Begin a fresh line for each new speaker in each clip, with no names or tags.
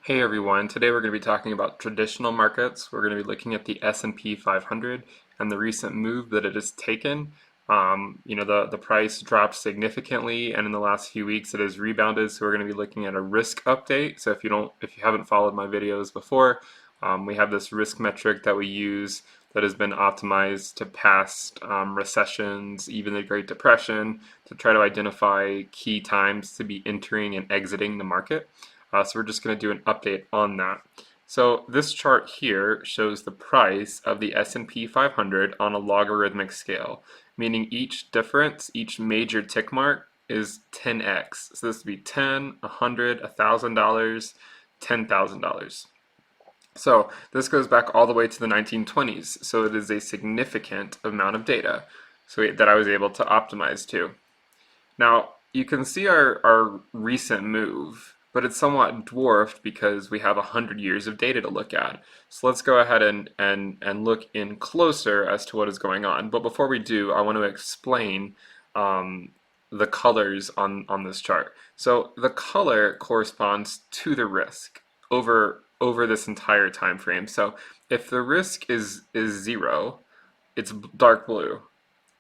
Hey everyone, today we're going to be talking about traditional markets. We're going to be looking at the S&P 500 and the recent move that it has taken. The price dropped significantly, and in the last few weeks it has rebounded. So we're going to be looking at a risk update. So if you haven't followed my videos before, we have this risk metric that we use that has been optimized to past recessions, even the Great Depression, to try to identify key times to be entering and exiting the market. So we're just going to do an update on that. So this chart here shows the price of the S&P 500 on a logarithmic scale, meaning each difference, each major tick mark is 10x. So this would be 10, 100, $1,000, $10,000. So this goes back all the way to the 1920s. So it is a significant amount of data that I was able to optimize to. Now you can see our recent move, but it's somewhat dwarfed because we have 100 years of data to look at. So let's go ahead and look in closer as to what is going on. But before we do, I want to explain the colors on this chart. So the color corresponds to the risk over this entire time frame. So if the risk is 0, it's dark blue.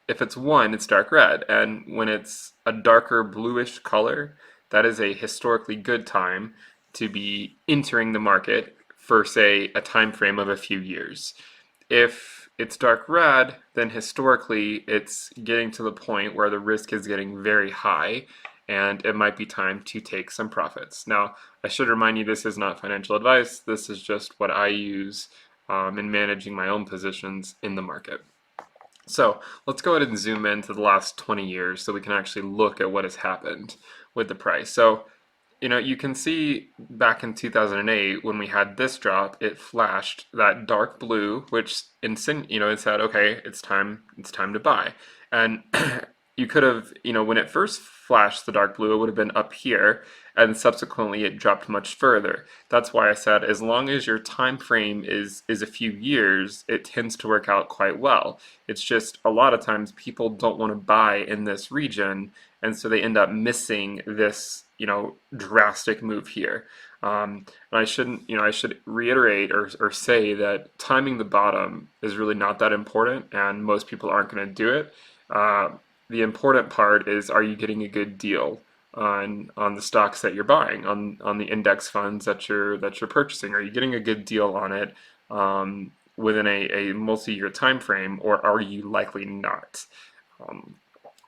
If it's 1, it's dark red. And when it's a darker bluish color, that is a historically good time to be entering the market for, say, a time frame of a few years. If it's dark red, then historically it's getting to the point where the risk is getting very high and it might be time to take some profits. Now, I should remind you, this is not financial advice. This is just what I use in managing my own positions in the market. So let's go ahead and zoom into the last 20 years so we can actually look at what has happened with the price. So, you can see back in 2008 when we had this drop, it flashed that dark blue, which it said, okay, it's time to buy. And you could have, when it first flashed the dark blue, it would have been up here, and subsequently it dropped much further. That's why I said as long as your time frame is a few years, it tends to work out quite well. It's just a lot of times people don't want to buy in this region, and so they end up missing this, drastic move here. And I should reiterate or say that timing the bottom is really not that important, and most people aren't going to do it. The important part is, are you getting a good deal on the stocks that you're buying, on the index funds that you're purchasing? Are you getting a good deal on it within a multi-year time frame, or are you likely not?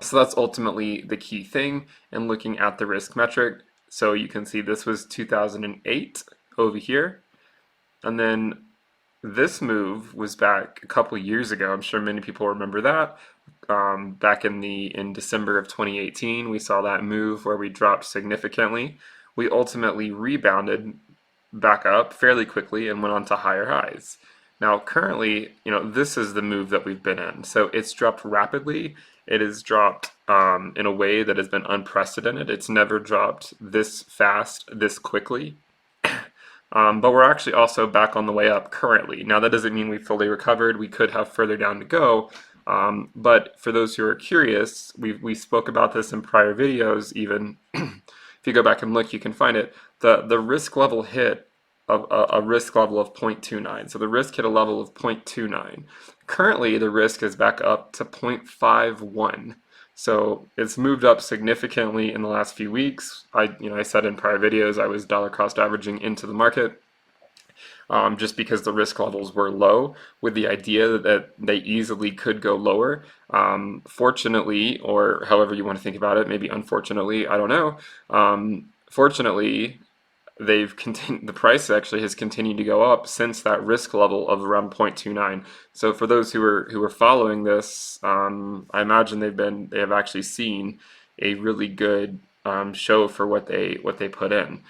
So that's ultimately the key thing in looking at the risk metric. So you can see this was 2008 over here, and then this move was back a couple years ago. I'm sure many people remember that. Back in December of 2018, we saw that move where we dropped significantly. We ultimately rebounded back up fairly quickly and went on to higher highs. Now currently, this is the move that we've been in. So it's dropped rapidly. It has dropped in a way that has been unprecedented. It's never dropped this fast, this quickly. But we're actually also back on the way up currently. Now that doesn't mean we fully recovered. We could have further down to go. But for those who are curious, we spoke about this in prior videos even. If you go back and look, you can find it. The risk level hit a risk level of 0.29. So the risk hit a level of 0.29. Currently, the risk is back up to 0.51. So it's moved up significantly in the last few weeks. I said in prior videos I was dollar cost averaging into the market just because the risk levels were low, with the idea that they easily could go lower. Fortunately, or however you want to think about it, maybe unfortunately, I don't know. Fortunately, the price actually has continued to go up since that risk level of around 0.29. So for those who are following this, I imagine they have actually seen a really good show for what they put in.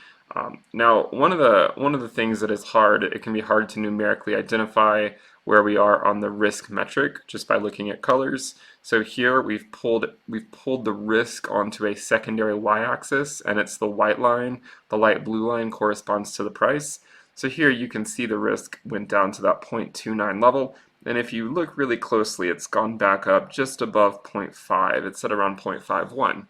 Now, one of the things that is hard, it can be hard to numerically identify where we are on the risk metric just by looking at colors. So here we've pulled the risk onto a secondary y-axis, and it's the white line. The light blue line corresponds to the price. So here you can see the risk went down to that 0.29 level, and if you look really closely, it's gone back up just above 0.5. It's at around 0.51.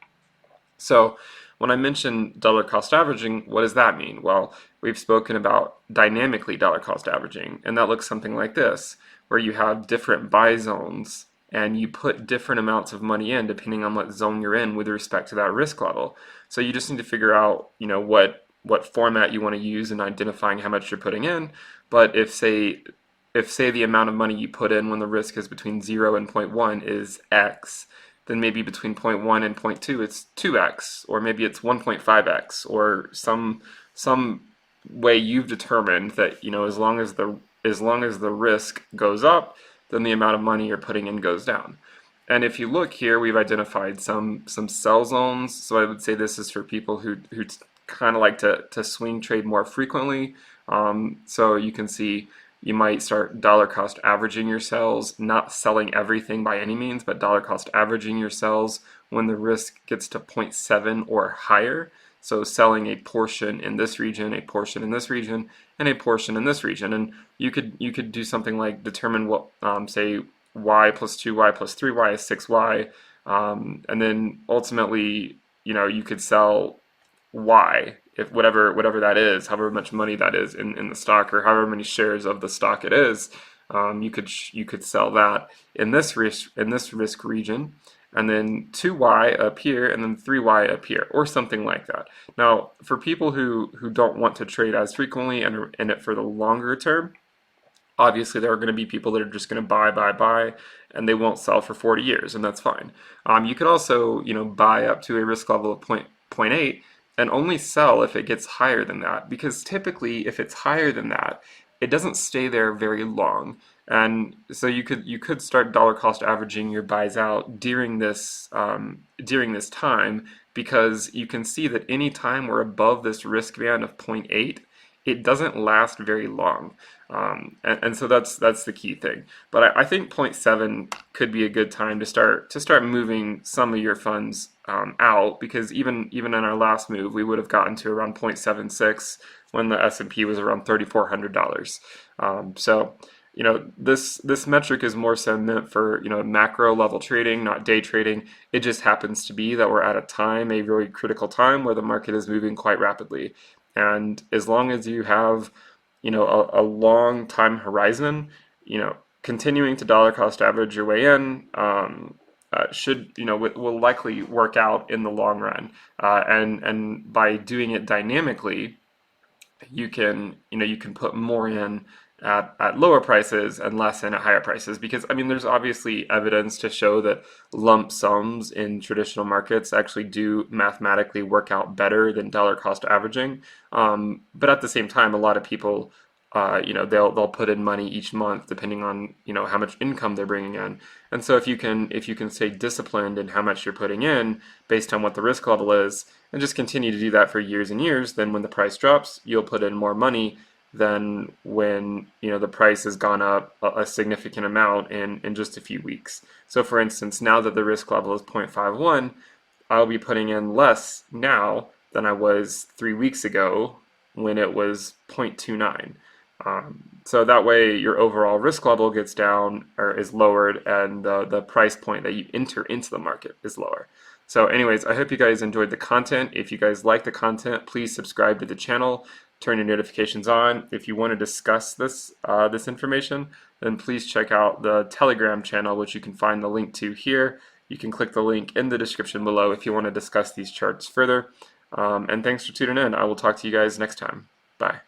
So When I mention dollar cost averaging, what does that mean? Well, we've spoken about dynamically dollar cost averaging, and that looks something like this, where you have different buy zones and you put different amounts of money in depending on what zone you're in with respect to that risk level. So you just need to figure out, what format you want to use in identifying how much you're putting in. But if say the amount of money you put in when the risk is between 0 and zero point 0.1 is X, then maybe between 0.1 and 0.2 it's 2X, or maybe it's 1.5X, or some way you've determined that, as long as the risk goes up, then the amount of money you're putting in goes down. And if you look here, we've identified some sell zones. So I would say this is for people who kind of like to swing trade more frequently. So you can see you might start dollar cost averaging your sells, not selling everything by any means, but dollar cost averaging your sells when the risk gets to 0.7 or higher. So selling a portion in this region, a portion in this region, and a portion in this region. And you could do something like determine what, say, y plus 2y plus 3y is 6y, and then ultimately, you could sell y, if whatever that is, however much money that is in the stock, or however many shares of the stock it is. You could sell that in this risk region, and then 2y up here, and then 3y up here, or something like that. Now, for people who don't want to trade as frequently and are in it for the longer term, obviously there are going to be people that are just going to buy, and they won't sell for 40 years, and that's fine. You could also, buy up to a risk level of point 0.8 and only sell if it gets higher than that, because typically if it's higher than that, it doesn't stay there very long. And so you could start dollar cost averaging your buys out during this time, because you can see that any time we're above this risk band of 0.8, it doesn't last very long. And so that's the key thing. But I think 0.7 could be a good time to start moving some of your funds out, because even in our last move, we would have gotten to around 0.76 when the S&P was around $3,400. So this metric is more so meant for macro level trading, not day trading. It just happens to be that we're at a very critical time where the market is moving quite rapidly. And as long as you have a long time horizon, continuing to dollar cost average your way in will likely work out in the long run. And by doing it dynamically, you can put more in at lower prices and less in at higher prices, because there's obviously evidence to show that lump sums in traditional markets actually do mathematically work out better than dollar cost averaging. But at the same time, a lot of people they'll put in money each month depending on how much income they're bringing in. And so if you can stay disciplined in how much you're putting in based on what the risk level is, and just continue to do that for years and years, then when the price drops, you'll put in more money than when the price has gone up a significant amount in just a few weeks. So for instance, now that the risk level is 0.51, I'll be putting in less now than I was 3 weeks ago when it was 0.29. So that way your overall risk level gets down or is lowered, and the price point that you enter into the market is lower. So anyways, I hope you guys enjoyed the content. If you guys like the content, please subscribe to the channel, turn your notifications on. If you want to discuss this information, then please check out the Telegram channel, which you can find the link to here. You can click the link in the description below if you want to discuss these charts further. And thanks for tuning in. I will talk to you guys next time. Bye.